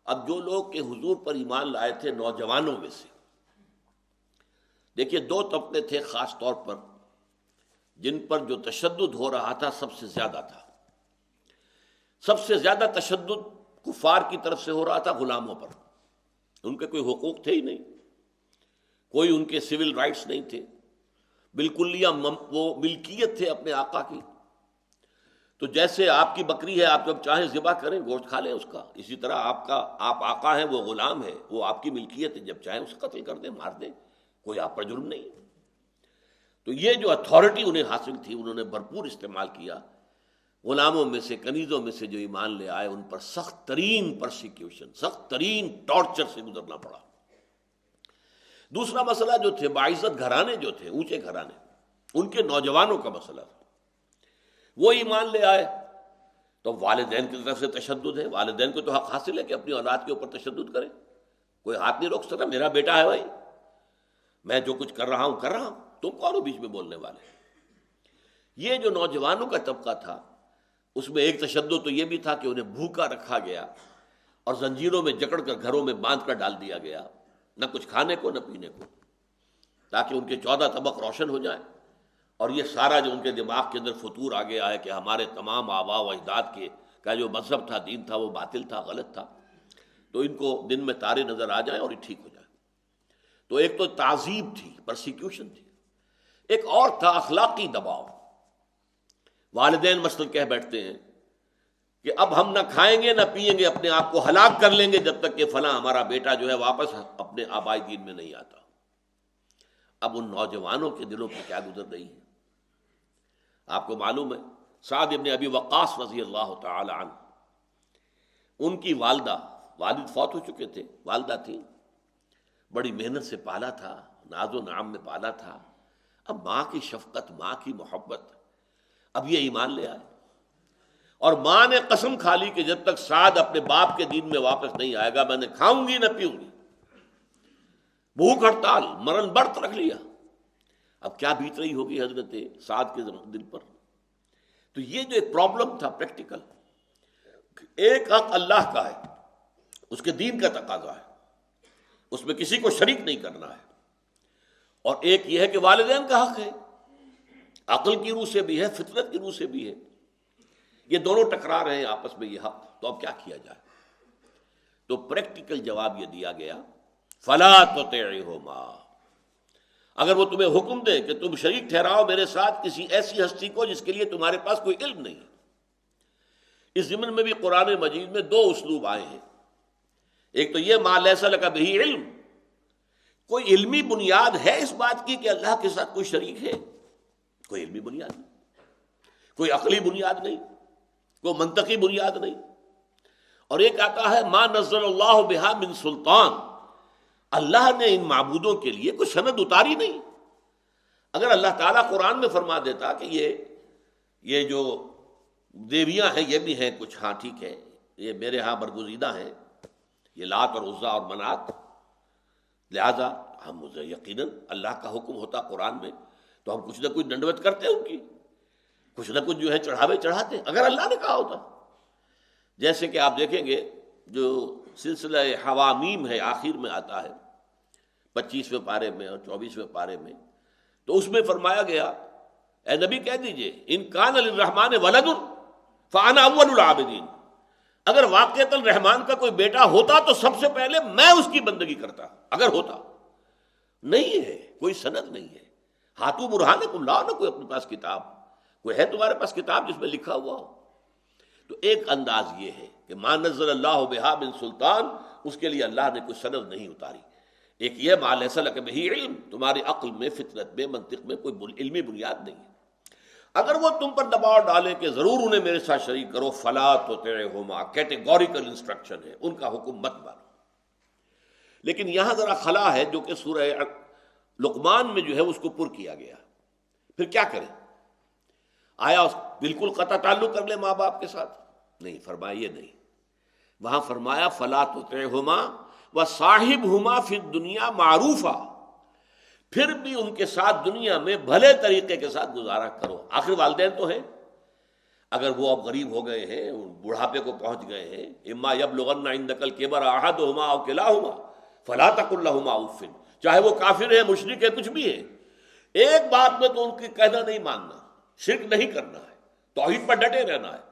اب جو لوگ کہ حضور پر ایمان لائے تھے نوجوانوں میں سے، دیکھیے دو طبقے تھے خاص طور پر جن پر جو تشدد ہو رہا تھا سب سے زیادہ تھا. سب سے زیادہ تشدد کفار کی طرف سے ہو رہا تھا غلاموں پر. ان کے کوئی حقوق تھے ہی نہیں، کوئی ان کے سول رائٹس نہیں تھے، بالکل وہ ملکیت تھے اپنے آقا کی. تو جیسے آپ کی بکری ہے، آپ جب چاہیں ذبح کریں گوشت کھا لیں اس کا، اسی طرح آپ آقا ہیں، وہ غلام ہے، وہ آپ کی ملکیت ہے، جب چاہیں اسے قتل کر دیں، مار دیں، کوئی آپ پر جرم نہیں. تو یہ جو اتھارٹی انہیں حاصل تھی انہوں نے بھرپور استعمال کیا. غلاموں میں سے، کنیزوں میں سے جو ایمان لے آئے ان پر سخت ترین پرسیکیوشن، سخت ترین ٹارچر سے گزرنا پڑا. دوسرا مسئلہ جو تھے باعزت گھرانے جو تھے، اونچے گھرانے، ان کے نوجوانوں کا مسئلہ تھا. وہ ایمان لے آئے تو والدین کی طرف سے تشدد ہے. والدین کو تو حق حاصل ہے کہ اپنی اولاد کے اوپر تشدد کرے، کوئی ہاتھ نہیں روک سکتا. میرا بیٹا ہے بھائی، میں جو کچھ کر رہا ہوں، تم کون ہو بیچ میں بولنے والے. یہ جو نوجوانوں کا طبقہ تھا اس میں ایک تشدد تو یہ بھی تھا کہ انہیں بھوکا رکھا گیا اور زنجیروں میں جکڑ کر گھروں میں باندھ کر ڈال دیا گیا، نہ کچھ کھانے کو نہ پینے کو، تاکہ ان کے 14 طبق روشن ہو جائیں. اور یہ سارا جو ان کے دماغ کے اندر فطور آ گیا ہے کہ ہمارے تمام آباء و اجداد کا جو مذہب تھا، دین تھا، وہ باطل تھا، غلط تھا، تو ان کو دن میں تارے نظر آ جائیں اور یہ ٹھیک ہو جائے. تو ایک تو تعذیب تھی، پرسیکیوشن تھی. ایک اور تھا اخلاقی دباؤ. والدین مثلاً کہہ بیٹھتے ہیں کہ اب ہم نہ کھائیں گے نہ پئیں گے، اپنے آپ کو ہلاک کر لیں گے جب تک کہ فلاں ہمارا بیٹا جو ہے واپس اپنے آبائی دین میں نہیں آتا. اب ان نوجوانوں کے دلوں پہ کیا گزر رہی ہے. آپ کو معلوم ہے سعد ابن ابی وقاص رضی اللہ تعالی عنہ، ان کی والد فوت ہو چکے تھے، والدہ تھی، بڑی محنت سے پالا تھا، ناز و نعم میں پالا تھا. اب ماں کی شفقت، ماں کی محبت، اب یہ ایمان لے آئے. اور ماں نے قسم کھا لی کہ جب تک سعد اپنے باپ کے دین میں واپس نہیں آئے گا میں نے کھاؤں گی نہ پیوں گی. بھوک ہڑتال، مرن برت رکھ لیا. اب کیا بیت رہی ہوگی حضرت سعد کے دل پر. تو یہ جو ایک پرابلم تھا پریکٹیکل، ایک حق اللہ کا ہے، اس کے دین کا تقاضا ہے، اس میں کسی کو شریک نہیں کرنا ہے، اور ایک یہ ہے کہ والدین کا حق ہے، عقل کی روح سے بھی ہے، فطرت کی روح سے بھی ہے. یہ دونوں ٹکرا رہے ہیں آپس میں یہ حق. تو اب کیا کیا جائے؟ تو پریکٹیکل جواب یہ دیا گیا فلا تطعهما، اگر وہ تمہیں حکم دے کہ تم شریک ٹھہراؤ میرے ساتھ کسی ایسی ہستی کو جس کے لیے تمہارے پاس کوئی علم نہیں. اس ضمن میں بھی قرآن مجید میں دو اسلوب آئے ہیں. ایک تو یہ ما لیس لک بہ علم، کوئی علمی بنیاد ہے اس بات کی کہ اللہ کے ساتھ کوئی شریک ہے؟ کوئی علمی بنیاد نہیں، کوئی عقلی بنیاد نہیں، کوئی منطقی بنیاد نہیں. اور ایک آتا ہے ما نزل اللہ بہا من سلطان، اللہ نے ان معبودوں کے لیے کوئی سند اتاری نہیں. اگر اللہ تعالیٰ قرآن میں فرما دیتا کہ یہ جو دیویاں ہیں یہ بھی ہیں کچھ، ہاں ٹھیک ہے، یہ میرے ہاں برگزیدہ ہیں، یہ لات اور عزا اور منات، لہذا ہم یقیناً اللہ کا حکم ہوتا قرآن میں تو ہم کچھ نہ کچھ ڈنڈوت کرتے ان کی، کچھ نہ کچھ جو ہے چڑھاوے چڑھاتے، اگر اللہ نے کہا ہوتا. جیسے کہ آپ دیکھیں گے جو سلسلہ حوامیم ہے آخر میں آتا ہے 25ویں پارے میں اور 24ویں پارے میں، تو اس میں فرمایا گیا اے نبی کہہ دیجئے ان کان للرحمن ولد فانا اول العابدین، اگر واقعتا رحمان کا کوئی بیٹا ہوتا تو سب سے پہلے میں اس کی بندگی کرتا، اگر ہوتا. نہیں ہے، کوئی سند نہیں ہے. ہاتھوں برہانکم، لاؤ نا کوئی اپنے پاس کتاب، کوئی ہے تمہارے پاس کتاب جس میں لکھا ہوا ہو. تو ایک انداز یہ ہے کہ ما نزل اللہ بہا من سلطان، اس کے لیے اللہ نے کوئی سند نہیں اتاری. ایک یہ ما لیس لک بہ علم، تمہاری عقل میں، فطرت میں، منطق میں کوئی علمی بنیاد نہیں ہے. اگر وہ تم پر دباؤ ڈالیں کہ ضرور انہیں میرے ساتھ شریک کرو، فلا تطعهما، کیٹیگوریکل انسٹرکشن ہے، ان کا حکم مت مانو. لیکن یہاں ذرا خلا ہے جو کہ سورہ لقمان میں جو ہے اس کو پر کیا گیا. پھر کیا کریں؟ آیا بالکل قطع تعلق کر لے ماں باپ کے ساتھ؟ نہیں، فرمایا یہ نہیں. وہاں فرمایا فلا تطعهما وصاحبهما فی الدنیا معروفا، پھر بھی ان کے ساتھ دنیا میں بھلے طریقے کے ساتھ گزارا کرو. آخر والدین تو ہیں. اگر وہ اب غریب ہو گئے ہیں، بڑھاپے کو پہنچ گئے ہیں، اما یبلغن عندک الکبر احدہما او کلاہما فلا تقل لہما اف، چاہے وہ کافر ہے، مشرک ہے، کچھ بھی ہے، ایک بات میں تو ان کی کہنا نہیں ماننا، شرک نہیں کرنا ہے، توحید پر ڈٹے رہنا ہے،